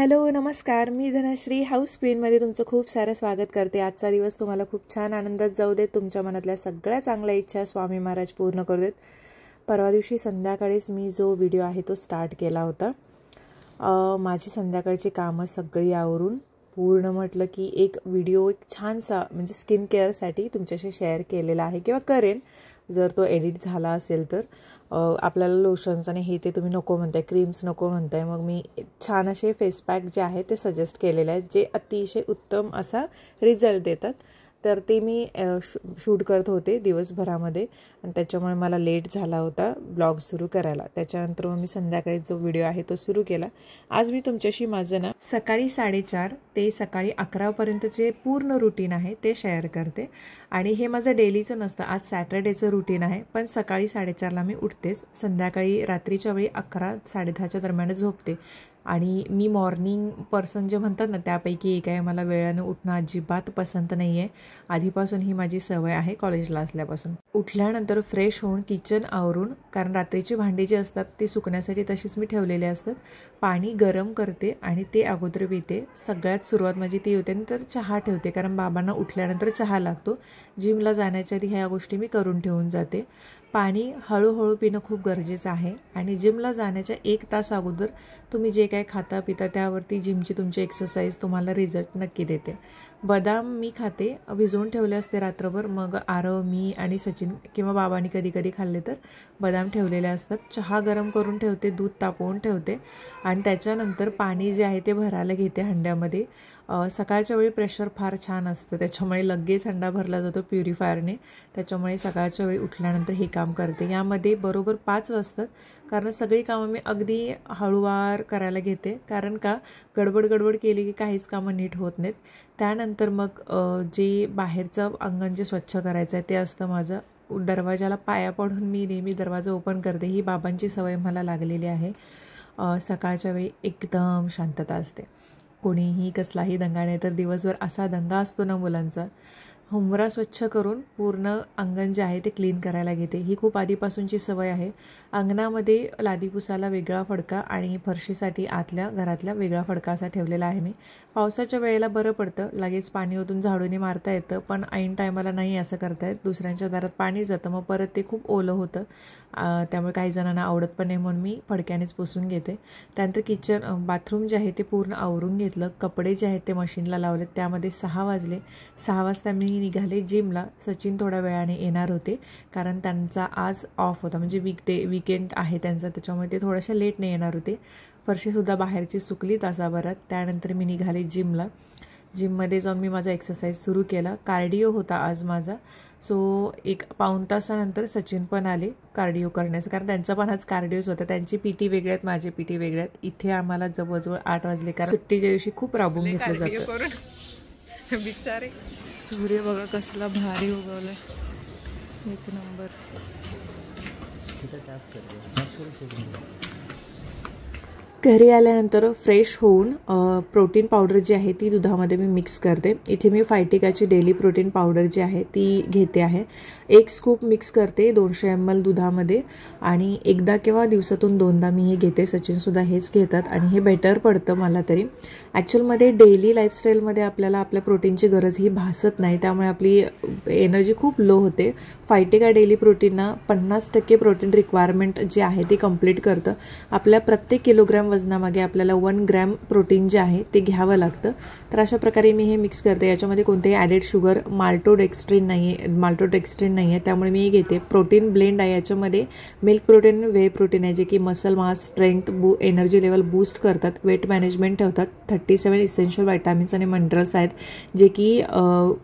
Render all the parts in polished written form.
Hello नमस्कार, मी Dhanashree house क्वीनमध्ये तुमचं खूप सारं स्वागत करते। आजचा दिवस तुम्हाला खूप छान आनंदात जाऊ देत, तुमच्या मनातल्या सगळ्या चांगल्या इच्छा स्वामी महाराज पूर्ण करू देत। परवा दिवशी संध्याकाळीच मी जो व्हिडिओ आहे तो स्टार्ट केला होता। माझी संध्याकाळची कामं सगळी आवरून पूर्ण म्हटलं की एक व्हिडिओ एक छानसा म्हणजे स्किन केअरसाठी तुमच्याशी शेअर केलेला आहे किंवा करेन जर तो एडिट झाला असेल तर। आपल्याला लोशन्स आणि हे ते तुम्ही नको म्हणताय, क्रीम्स नको म्हणताय, मग मी छान असे फेस पॅक जे आहे ते सजेस्ट केलेले आहेत जे अतिशय उत्तम असा रिझल्ट देतात। तर ते मी शूट करत होते दिवसभरामध्ये आणि त्याच्यामुळे मला लेट झाला होता ब्लॉग सुरू करायला। त्याच्यानंतर मग मी संध्याकाळी जो व्हिडिओ आहे तो सुरू केला। आज मी तुमच्याशी माझं ना सकाळी 4:30 ते सकाळी 11 पर्यंतचे पूर्ण रुटीन आहे ते शेअर करते। आणि हे माझं डेलीचं नसतं, आज सॅटर्डेचं रुटीन आहे, पण सकाळी 4:30ला मी उठतेच, संध्याकाळी रात्रीच्या वेळी 11-10:30च्या दरम्यान झोपते। आणि मी मॉर्निंग पर्सन जे म्हणतात ना त्यापैकी एक आहे। मला वेळानं उठणं अजिबात पसंत नाही आहे, आधीपासून ही माझी सवय आहे कॉलेजला असल्यापासून। उठल्यानंतर फ्रेश होऊन किचन आवरून, कारण रात्रीची भांडी जी असतात ती सुकण्यासाठी तशीच मी ठेवलेली असतात, पाणी गरम करते आणि ते अगोदर पिते। सगळ्यात सुरुवात माझी ती होते। नंतर चहा ठेवते, कारण बाबांना उठल्यानंतर चहा लागतो। जिमला जाण्याच्या आधी ह्या गोष्टी मी करून ठेवून जाते। पाणी हळूहळू पिणं खूप गरजेचं आहे आणि जिमला जाण्याच्या 1 तास अगोदर तुम्ही जे काय खाता पिता त्यावरती जिमची तुमची एक्सरसाइज तुम्हाला रिझल्ट नक्की देते। बदाम मी खाते, भिजवून ठेवले असते रात्रभर, मग आरव मी आणि सचिन किंवा बाबांनी कधी कधी खाल्ले तर बदाम ठेवलेले असतात। चहा गरम करून ठेवते, दूध तापवून ठेवते आणि त्याच्यानंतर पाणी जे आहे ते भरायला घेते हंड्यामध्ये। सकाळच्या वेळी प्रेशर फार छान असतं, त्याच्यामुळे लगेच हंडा भरला जातो प्युरिफायरने, त्याच्यामुळे सकाळच्या वेळी उठल्यानंतर हे काम करते। यामध्ये बरोबर 5 वाजतात, कारण सगळी कामं मी अगदी हळूवार करायला घेते, कारण का गडबड केली की काहीच कामं नीट होत नाहीत। त्यानंतर मग जे बाहेरचं अंगण जे स्वच्छ करायचं आहे ते असतं माझं। दरवाजाला पाया पडून मी नेहमी दरवाजा ओपन करते, ही बाबांची सवय मला लागलेली आहे। सकाळच्या वेळी एकदम शांतता असते, कोणीही कसलाही दंगा नाही, तर दिवसभर असा दंगा असतो ना मुलांचा। हुंबरा स्वच्छ करून पूर्ण अंगण जे आहे ते क्लीन करायला घेते, ही खूप आधीपासूनची सवय आहे। अंगणामध्ये लादी पुसायला वेगळा फडका आणि फरशीसाठी आतल्या घरातल्या वेगळा फडका असा ठेवलेला आहे मी। पावसाच्या वेळेला बरं पडतं, लगेच पाणी ओतून झाडूने मारता येतं, पण ऐन टायमाला नाही असं करता येत, दुसऱ्यांच्या दारात पाणी जातं, मग परत ते खूप ओलं होतं, त्यामुळे काही जणांना आवडत पण नाही, म्हणून मी फडक्यानेच पुसून घेते। त्यानंतर किचन बाथरूम जे आहे ते पूर्ण आवरून घेतलं, कपडे जे आहेत ते मशीनला लावले, त्यामध्ये 6 वाजले। 6 वाजता मी निघाले जिमला। सचिन थोड्या वेळाने येणार होते, कारण त्यांचा आज ऑफ होता, म्हणजे वीकेंड आहे त्यांचा, त्याच्यामुळे ते थोड्याशा लेटने येणार होते। फरशीसुद्धा बाहेरची सुकली तासाभरात। त्यानंतर मी निघाले जिमला। जिममध्ये जाऊन मी माझा एक्सरसाइज सुरू केला, कार्डिओ होता आज माझा। सो 1 पाऊण तासानंतर सचिन पण आले कार्डिओ करण्याचं, कारण त्यांचा पण आज कार्डिओच होता। त्यांची पीटी वेगळे आहेत, माझे पीटी वेगळे आहेत। इथे आम्हाला जवळजवळ 8 वाजले, कारण सुट्टीच्या दिवशी खूप राबवून घेतलं जातं। बिचारे सूर्य बघा कसला भारी उगवलाय, 1 नंबर। घरी आल्यानंतर फ्रेश होऊन प्रोटीन पावडर जी आहे ती दुधामध्ये मी मिक्स करते। इथे मी फायटिकाची डेली प्रोटीन पावडर जी आहे ती घेते आहे। 1 स्कूप मिक्स करते 200 ml दुधामध्ये, आणि एकदा किंवा दिवसातून 2दा मी हे घेते। सचिनसुद्धा हेच घेतात आणि हे बेटर पडतं मला तरी। ॲक्च्युअलमध्ये डेली लाईफस्टाईलमध्ये आपल्याला आपल्या प्रोटीनची गरज ही भासत नाही, त्यामुळे आपली एनर्जी खूप लो होते। फायटिका डेली प्रोटीनना 50% प्रोटीन रिक्वायरमेंट जे आहे ती कंप्लीट करतं। आपल्या प्रत्येक किलोग्रॅम वजनामागे आपल्याला 1 ग्रॅम प्रोटीन जे आहे ते घ्यावं लागतं। तर अशा प्रकारे मी हे मिक्स करते। याच्यामध्ये कोणतेही ॲडेड शुगर, माल्टोडेक्स्ट्रीन नाही आहे, त्यामुळे मी हे घेते। प्रोटीन ब्लेंड आहे, याच्यामध्ये मिल्क प्रोटीन, व्हे प्रोटीन आहे, जे की muscle mass, strength, energy level boost करतात, वेट मॅनेजमेंट ठेवतात। 37 इसेन्शियल व्हिटॅमिन्स आणि मिनरल्स आहेत, जे की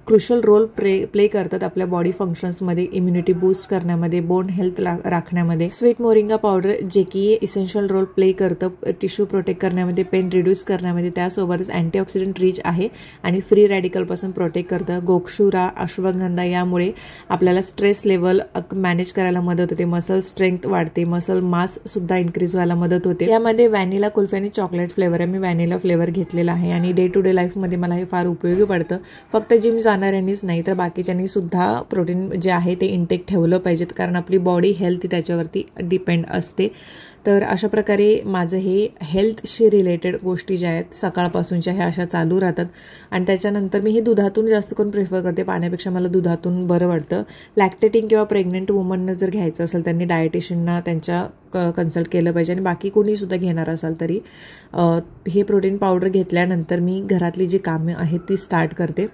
क्रुशल रोल प्ले करतात आपल्या बॉडी फंक्शन्समध्ये, इम्युनिटी बूस्ट करण्यामध्ये, बोन हेल्थ राखण्यामध्ये। स्वीट मोरिंगा पावडर, जे की इसेन्शियल रोल प्ले करतं टिश्यू प्रोटेक्ट करण्यामध्ये, पेन रिड्यूस करण्यामध्ये, त्यासोबतच अँटीऑक्सिडंट रिच आहे आणि फ्री रॅडिकलपासून प्रोटेक्ट करतं। गोक्षुरा, अश्वगंधा यामुळे आपल्याला स्ट्रेस लेवल मॅनेज करायला मदत होते, मसल स्ट्रेंथ वाढते, मसल मास सुद्धा इन्क्रीज व्हायला मदत होते। यामध्ये व्हॅनिला कुल्फी आणि चॉकलेट फ्लेवर आहे, मी व्हॅनिला फ्लेवर घेतलेला आहे आणि डे टू डे लाईफमध्ये मला हे फार उपयोगी पडतं। फक्त जिम जाणाऱ्यांनीच नाही तर बाकीच्यांनी सुद्धा प्रोटीन जे आहे ते इंटेक ठेवलं पाहिजेत, कारण आपली बॉडी हेल्थ त्याच्यावरती डिपेंड असते। तर अशा प्रकारे माझं हे हेल्थशी रिलेटेड गोष्टी ज्या आहेत सकाळपासूनच्या ह्या अशा चालू राहतात. आणि त्याच्यानंतर मी हे दुधातून जास्त करून प्रिफर करते, पाण्यापेक्षा मला दुधातून बरं वाटतं. लॅक्टेटिंग किंवा प्रेग्नंट वुमननं जर घ्यायचं असेल त्यांनी डायटिशियनना त्यांच्या कन्सल्ट केलं पाहिजे. आणि बाकी कोणीसुद्धा घेणार असाल तरी हे प्रोटीन पावडर घेतल्यानंतर मी घरातली जी कामं आहेत ती स्टार्ट करते.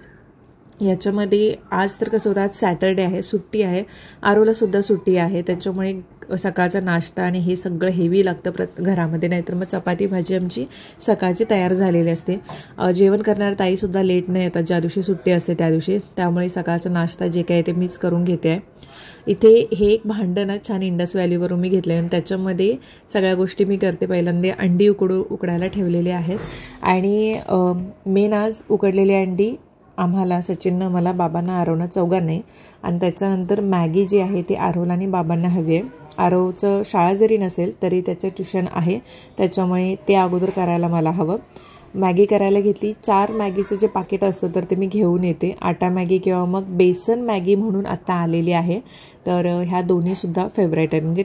याच्यामध्ये आज तर कसं होतं, आज सॅटर्डे आहे, सुट्टी आहे, आरोलासुद्धा सुट्टी आहे. त्याच्यामुळे सकाळचा नाश्ता आणि हे सगळं हेवी लागतं घरामध्ये. नाहीतर मग चपाती भाजी आमची सकाळची तयार झालेली असते. जेवण करणाऱ्या ताईसुद्धा लेट नाही येतात ज्या दिवशी सुट्टी असते त्या दिवशी. त्यामुळे सकाळचा नाश्ता जे काही ते मीच करून घेते आहे. इथे हे एक भांडं ना छान इंडस व्हॅलीवरून मी घेतलं आणि त्याच्यामध्ये सगळ्या गोष्टी मी करते. पहिल्यांदा अंडी उकडायला ठेवलेली आहेत. आणि मेन आज उकडलेली अंडी आम्हाला, सचिननं, मला, बाबांना, आरवनं चौघांनाही. आणि त्याच्यानंतर मॅगी जी आहे ती आरवला आणि बाबांना हवी आहे. आरवचं शाळा जरी नसेल तरी त्याचं ट्युशन आहे, त्याच्यामुळे ते अगोदर करायला मला हवं. मॅगी करायला घेतली. 4 मॅगीचं जे पाकिट असतं तर ते मी घेऊन येते. आटा मॅगी किंवा मग बेसन मॅगी म्हणून आत्ता आलेली आहे. तर ह्या दोन्हीसुद्धा फेवरेट आहेत, म्हणजे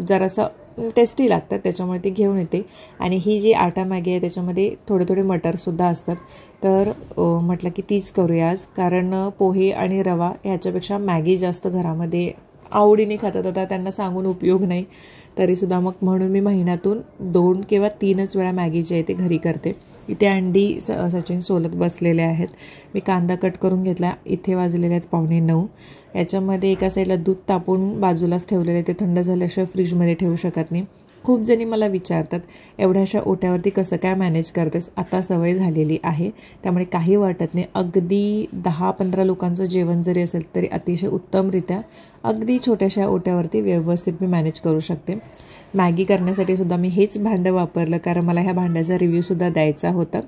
जरासं टेस्टी लागतात, त्याच्यामुळे ती घेऊन येते. आणि ही जी आटा मॅगी आहे त्याच्यामध्ये थोडे थोडे मटरसुद्धा असतात. तर म्हटलं की तीच करूया आज, कारण पोहे आणि रवा ह्याच्यापेक्षा मॅगी जास्त घरामध्ये आवडीने खातात. आता त्यांना सांगून उपयोग नाही, तरीसुद्धा मग म्हणून मी महिन्यातून 2 किंवा 3च वेळा मॅगी जी आहे ते घरी करते. इथे अंडी सचिन सोलत बसलेले आहेत. मी कांदा कट करून घेतला. इथे वाजलेले आहेत 8:45. याच्यामध्ये एका साईडला दूध तापून बाजूलाच ठेवलेले, ते थंड झाल्याशिवाय फ्रीजमध्ये ठेवू शकत नाही. खूप जणी मला विचारतात एवढ्याशा ओट्यावरती कसं काय मॅनेज करतेस. आता सवय झालेली आहे त्यामुळे काही वाटत नाही. अगदी 10-15 लोकांचं जेवण जरी असेल तरी अतिशय उत्तमरित्या अगदी छोट्याशा ओट्यावरती व्यवस्थित मी मॅनेज करू शकते. मॅगी करण्यासाठी सुद्धा मी हेच भांडं वापरलं, कारण मला ह्या भांड्याचा रिव्ह्यूसुद्धा द्यायचा होता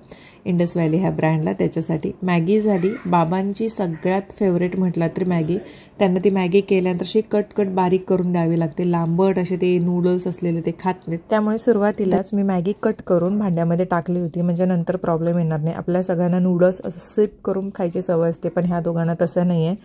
इंडस व्हॅली ह्या ब्रँडला. त्याच्यासाठी मॅगी झाली. बाबांची सगळ्यात फेवरेट म्हटलं तर मॅगी. त्यांना ती मॅगी केल्यानंतर अशी कट बारीक करून द्यावी लागते. लांबट असे ते नूडल्स असलेले ते खात नाहीत. त्यामुळे सुरुवातीलाच मी मॅगी कट करून भांड्यामध्ये टाकली होती, म्हणजे नंतर प्रॉब्लेम येणार नाही. आपल्या सगळ्यांना नूडल्स असं सिप करून खायची सवय असते, पण ह्या दोघांना तसं नाही आहे.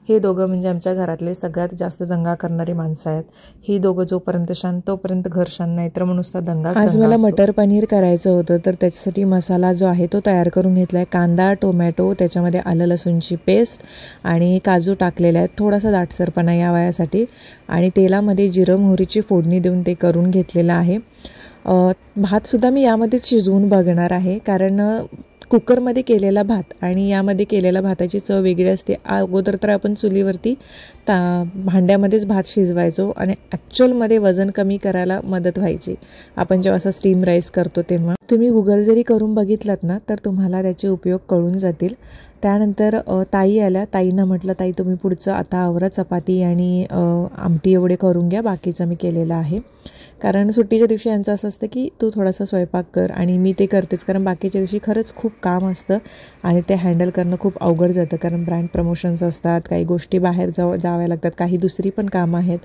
हे दोघं म्हणजे आमच्या घरातले सगळ्यात जास्त दंगा करणारी माणसं आहेत. ही दोघं जोपर्यंत शांत तोपर्यंत घर शांत, नाही तर मग नुसता दंगा. आज मला मटर पनीर करायचं होतं, तर त्याच्यासाठी मसाला जो आहे तो तयार करून घेतला आहे. कांदा, टोमॅटो, त्याच्यामध्ये आलं लसूणची पेस्ट आणि काजू टाकलेले आहेत, थोडासा दाटसरपणा या वयासाठी. आणि तेलामध्ये जिरं मोहरीची फोडणी देऊन ते करून घेतलेलं आहे. भातसुद्धा मी यामध्येच शिजवून बघणार आहे, कारण कुकरमध्ये केलेला भात आणि यामध्ये केलेल्या भाताची चव वेगळी असते. अगोदर तर आपण चुलीवरती भांड्यामध्येच भात शिजवायचो आणि ॲक्च्युअलमध्ये वजन कमी करायला मदत व्हायची आपण जेव्हा असा स्टीम राईस करतो तेव्हा. तुम्ही गुगल जरी करून बघितलात ना तर तुम्हाला त्याचे उपयोग कळून जातील. त्यानंतर ताई आल्या. ताईंना म्हटलं, ताई तुम्ही पुढचं आता आवरा, चपाती आणि आमटी एवढे करून घ्या, बाकीचं मी केलेलं आहे. कारण सुट्टीच्या दिवशी यांचं असं असतं की तू थोडासा स्वयंपाक कर, आणि मी ते करतेच, कारण बाकीच्या दिवशी खरंच खूप काम असतं आणि ते हँडल करणं खूप अवघड जातं. कारण ब्रँड प्रमोशन्स असतात, काही गोष्टी बाहेर जाव्या लागतात, काही दुसरी पण कामं आहेत.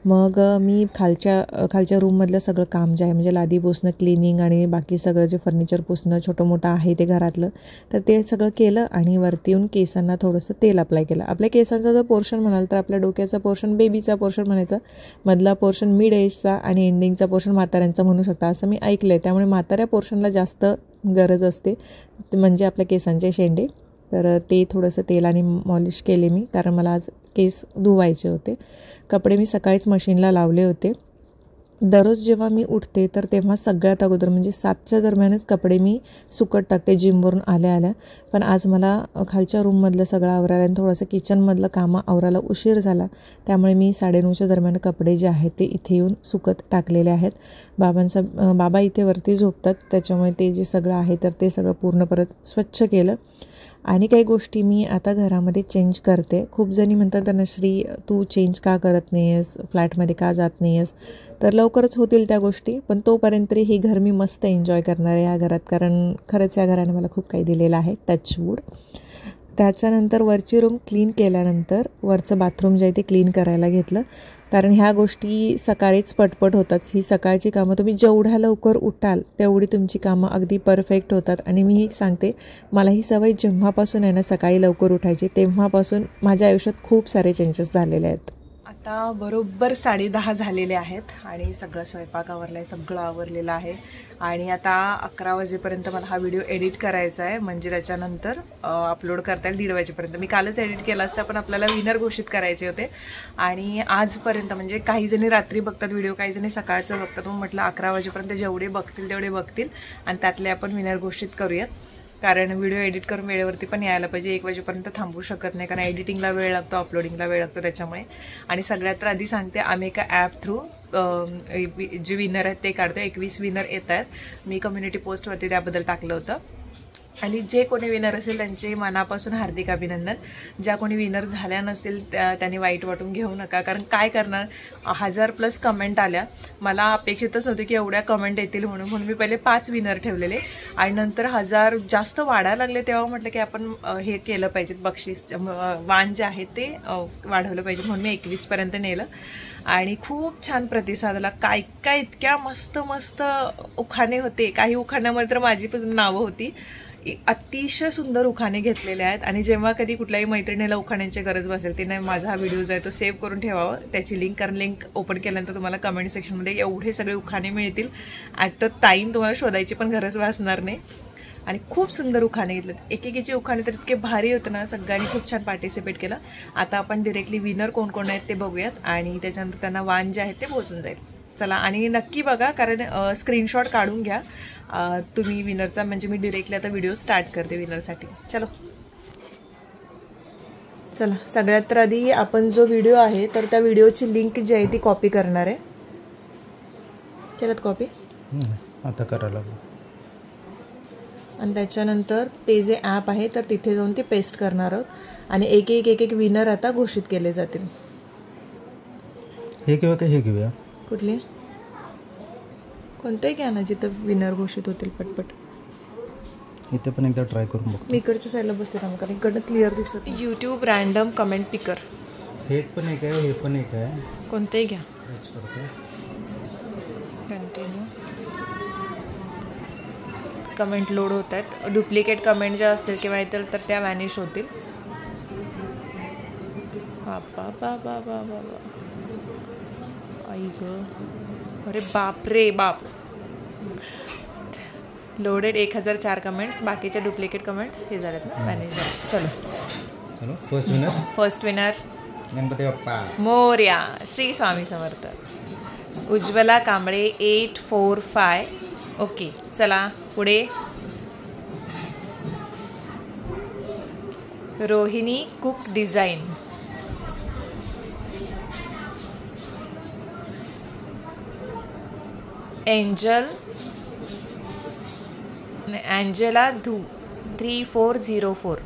मग मी खालच्या रूममधलं सगळं काम जे आहे, म्हणजे लादी पुसणं, क्लिनिंग आणि बाकी सगळं जे फर्निचर पुसणं छोटं मोठं आहे ते घरातलं, तर ते सगळं केलं. आणि वरती येऊन केसांना थोडंसं तेल अप्लाय केलं. आपल्या केसांचा जर पोर्शन म्हणाल तर आपल्या डोक्याचा पोर्शन बेबीचा पोर्शन म्हणायचा, मधला पोर्शन मिड एजचा आणि एंडिंगचा पोर्शन म्हाताऱ्यांचा म्हणू शकता, असं मी ऐकलं आहे. त्यामुळे म्हाताऱ्या पोर्शनला जास्त गरज असते, म्हणजे आपल्या केसांचे शेंडे. तर ते थोडंसं तेलाने मॉलिश केले मी, कारण मला आज केस धुवायचे होते. कपडे मी सकाळीच मशीनला लावले होते. दररोज जेव्हा मी उठते तर तेव्हा सगळ्यात अगोदर म्हणजे 7च्या दरम्यानच कपडे मी सुकत टाकते जिमवरून आल्या. पण आज मला खालच्या रूममधलं सगळं आवरायला आणि थोडंसं किचनमधलं कामं आवरायला उशीर झाला, त्यामुळे मी 9:30च्या दरम्यान कपडे जे आहेत ते इथे येऊन सुकत टाकलेले आहेत. बाबा इथे वरती झोपतात, त्याच्यामुळे ते जे सगळं आहे तर ते सगळं पूर्ण परत स्वच्छ केलं. आणि काही गोष्टी मी आता घरामध्ये चेंज करते. खूप जणी म्हणतात ना, श्री तू चेंज का करत नाही आहेस, फ्लॅटमध्ये का जात नाही आहेस. तर लवकरच होतील त्या गोष्टी, पण तोपर्यंत तरी ही घर मी मस्त एन्जॉय करणार आहे या घरात, कारण खरंच या घराने मला खूप काही दिलेलं आहे, टचवूड. त्याच्यानंतर वरची रूम क्लीन केल्यानंतर वरचं बाथरूम जे आहे ते क्लीन करायला घेतलं, कारण ह्या गोष्टी सकाळीच पटपट होतात. ही सकाळची कामं तुम्ही जेवढ्या लवकर उठाल तेवढी तुमची कामं अगदी परफेक्ट होतात. आणि मी ही सांगते, मला ही सवय जेव्हापासून आहे ना सकाळी लवकर उठायची, तेव्हापासून माझ्या आयुष्यात खूप सारे चेंजेस झालेले आहेत. आता बरोबर 10:30 झालेले आहेत आणि सगळं स्वयंपाक आवरला आहे, सगळं आवरलेलं आहे आणि आता 11 वाजेपर्यंत मला हा व्हिडिओ एडिट करायचा आहे, म्हणजे त्याच्यानंतर अपलोड करता येईल 1:30 वाजेपर्यंत. मी कालच एडिट केला असता पण आपल्याला विनर घोषित करायचे होते आणि आजपर्यंत म्हणजे काही जणी रात्री बघतात व्हिडिओ, काही जणी सकाळचं बघतात. मग म्हटलं 11 वाजेपर्यंत जेवढे बघतील तेवढे बघतील आणि त्यातले आपण विनर घोषित करूयात, कारण व्हिडिओ एडिट करून वेळेवरती पण यायला पाहिजे. 1 वाजेपर्यंत थांबू शकत नाही, कारण एडिटिंगला वेळ लागतो, अपलोडिंगला वेळ लागतो त्याच्यामुळे. आणि सगळ्यात तर आधी सांगते, आम्ही एका ॲप थ्रू जे विनर आहेत ते काढतो. 21 विनर येत आहेत. मी कम्युनिटी पोस्टवरती त्याबद्दल टाकलं होतं आणि जे कोणी विनर असेल त्यांचे मनापासून हार्दिक अभिनंदन. ज्या कोणी विनर झाल्या नसतील त्यांनी वाईट वाटून घेऊ नका, कारण काय करणार, 1000+ कमेंट आल्या. मला अपेक्षितच नव्हते की एवढ्या कमेंट येतील म्हणून मी पहिले 5 विनर ठेवलेले आणि नंतर 1000 जास्त वाढायला लागले तेव्हा म्हटलं की आपण हे केलं पाहिजे, बक्षीस वाण जे आहे ते वाढवलं पाहिजे, म्हणून मी 21पर्यंत नेलं आणि खूप छान प्रतिसाद आला. काय काय इतक्या मस्त मस्त उखाणे होते, काही उखाण्यामध्ये तर माझी पण नावं होती. अतिशय सुंदर उखाणे घेतलेले आहेत आणि जेव्हा कधी कुठल्याही मैत्रिणीला उखाण्यांची गरज बसेल तिने माझा हा व्हिडिओ जो आहे तो सेव्ह करून ठेवावा, त्याची लिंक, कारण लिंक ओपन केल्यानंतर तुम्हाला कमेंट सेक्शनमध्ये एवढे सगळे उखाणे मिळतील. ॲट अ टाईम तुम्हाला शोधायची पण गरज भासणार नाही आणि खूप सुंदर उखाणे घेतलेत. एकेकीचे उखाणे तर इतके भारी होते ना, सगळ्यांनी खूप छान पार्टिसिपेट केलं. आता आपण डिरेक्टली विनर कोण कोण आहेत ते बघूयात आणि त्याच्यानंतर त्यांना वाण जे आहेत ते पोहोचून जाईल. चला, आणि नक्की बघा, कारण स्क्रीनशॉट काढून घ्या तुम्ही विनरचा, म्हणजे मी डिरेक्टली आता व्हिडिओ स्टार्ट करते विनरसाठी. चलो चला, सगळ्यात तर आधी आपण जो व्हिडिओ आहे तर त्या व्हिडिओची लिंक जी आहे ती कॉपी करणार आहे. केलं कॉपी? आता करायला आणि त्याच्यानंतर ते जे ॲप आहे तर तिथे जाऊन ते पेस्ट करणार आहोत आणि एक एक विनर आता घोषित केले जातील. हे घेऊया का हे घेऊया? कुठले? कोणतंही घ्या ना, जिथं विनर घोषित होतील पटपट. इथे पण एकदा ट्राय करून बघ. मी इकडच्या साईडला बसते ना, कारण इकडनं क्लिअर दिसत. यूट्यूब रँडम कमेंट पिकर, हे पण एक आहे, हे पण एक आहे. कोणतेही घ्या. कंटिन्यू. कमेंट लोड होत आहेत. डुप्लिकेट कमेंट ज्या असतील किंवा येतील तर त्या वॅनिश होतील. बाबा बाबा बाबा, आई ग, अरे बाप रे बाप. लोडेड 1004 कमेंट्स, बाकीचे डुप्लिकेट कमेंट्स हे झालेत ना, मॅनेज झाले. चलो first winner Ganpati Bappa Morya, Shri Swami Samarth. Ujjwala Kamble 845. Okay, चला पुढे. Rohini cook design. एंजेला धू 3404.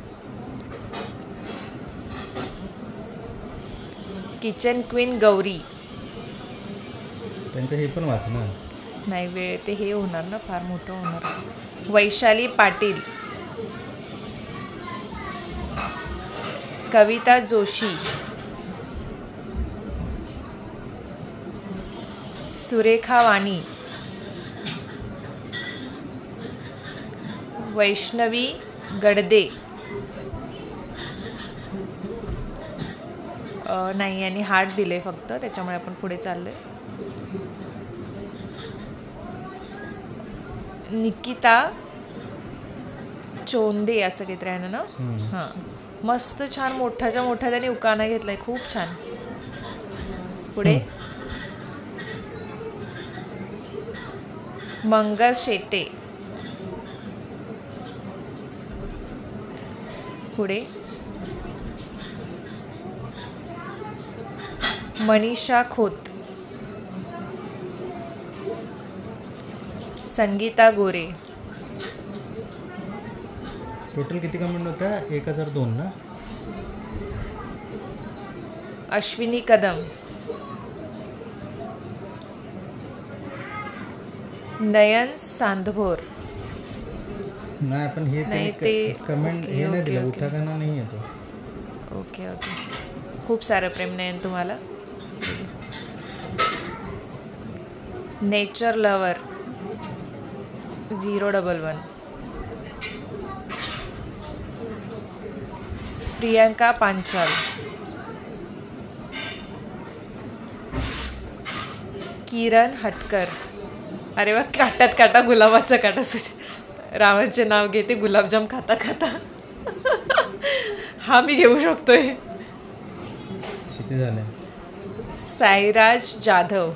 Kitchen queen Gauri. त्यांचं हे पण वाच ना. नाही, वेळ ते हे होणार ना, फार मोठं होणार. वैशाली पाटील. कविता जोशी. सुरेखा वाणी. वैष्णवी गडदे. नाही, यांनी हार्ट दिले फक्त, त्याच्यामुळे आपण पुढे चाललोय. निकिता चोंदे असं काहीतरी आहे ना. हां, मस्त छान मोठाच्या मोठा त्याने उकाणा घेतलाय, खूप छान. पुढे मंगल शेटे. पुढे मनीषा खोत. संगीता गोरे. टोटल किती कमेंट होत्या? 1002 ना. अश्विनी कदम. नयन सांधभोर. नाही, पण हे नाही, ते कमेंट हे नाही दिलं, उठा का नाही येतो. ओके ओके, खूप सारं प्रेम नयन तुम्हाला. Nature lover 011. प्रियंका पांचाल. किरण हटकर. अरे वा, काटात काटा गुलाबाचा काटा. रामाचे नाव घेते गुलाबजाम खाता खाता. हा मी घेऊ शकतोय. किती झाले? साईराज जाधव.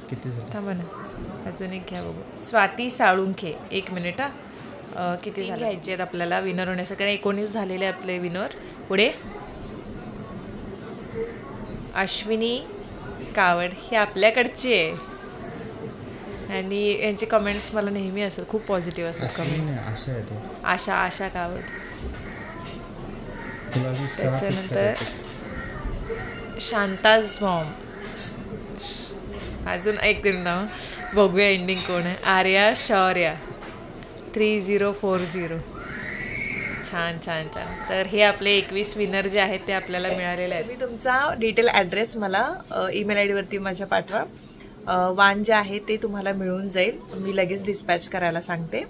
किती झाले? थांबा ना, अजून एक घ्या बघू. स्वाती साळुंखे. 1 मिनिट. किती झाले घ्यायचे आहेत आपल्याला विनर होण्यासाठी? 19 झालेले आपले विनर. पुढे अश्विनी कावड, हे आपल्याकडचे आहे आणि यांचे कमेंट्स मला नेहमी असतात खूप पॉझिटिव्ह असतात कमेंट. आशा कावड. त्याच्यानंतर शांताज मॉम. अजून एक नाव बघूया एंडिंग कोण आहे. आर्या शौर्या 3040. छान छान छान. तर हे आपले 21 विनर जे आहेत ते आपल्याला मिळालेले आहेत. मी तुमचा डिटेल ॲड्रेस मला ईमेल आय डीवरती माझ्या पाठवा. वाण जे आहे ते तुम्हाला मिळून जाईल. मी लगेच डिस्पॅच करायला सांगते.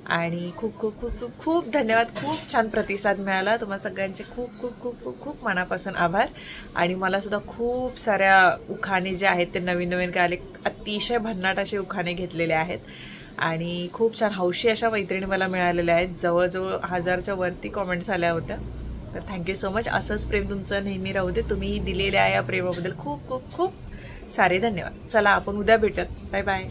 आणि खूप खूप खूप खूप खूप धन्यवाद. खूप छान प्रतिसाद मिळाला. तुम्हा सगळ्यांचे खूप खूप खूप खूप खूप मनापासून आभार. आणि मला सुद्धा खूप साऱ्या उखाणे जे आहेत ते नवीन नवीन काय आले. अतिशय भन्नाट असे उखाणे घेतलेले आहेत आणि खूप छान हौशी अशा मैत्रिणी मला मिळालेल्या आहेत. जवळजवळ 1000च्या वरती कॉमेंट्स आल्या होत्या. तर थँक्यू सो मच. असंच प्रेम तुमचं नेहमी राहू दे. तुम्ही दिलेल्या या प्रेमाबद्दल खूप खूप खूप सारे धन्यवाद. चला आपण उद्या भेटत. Bye bye.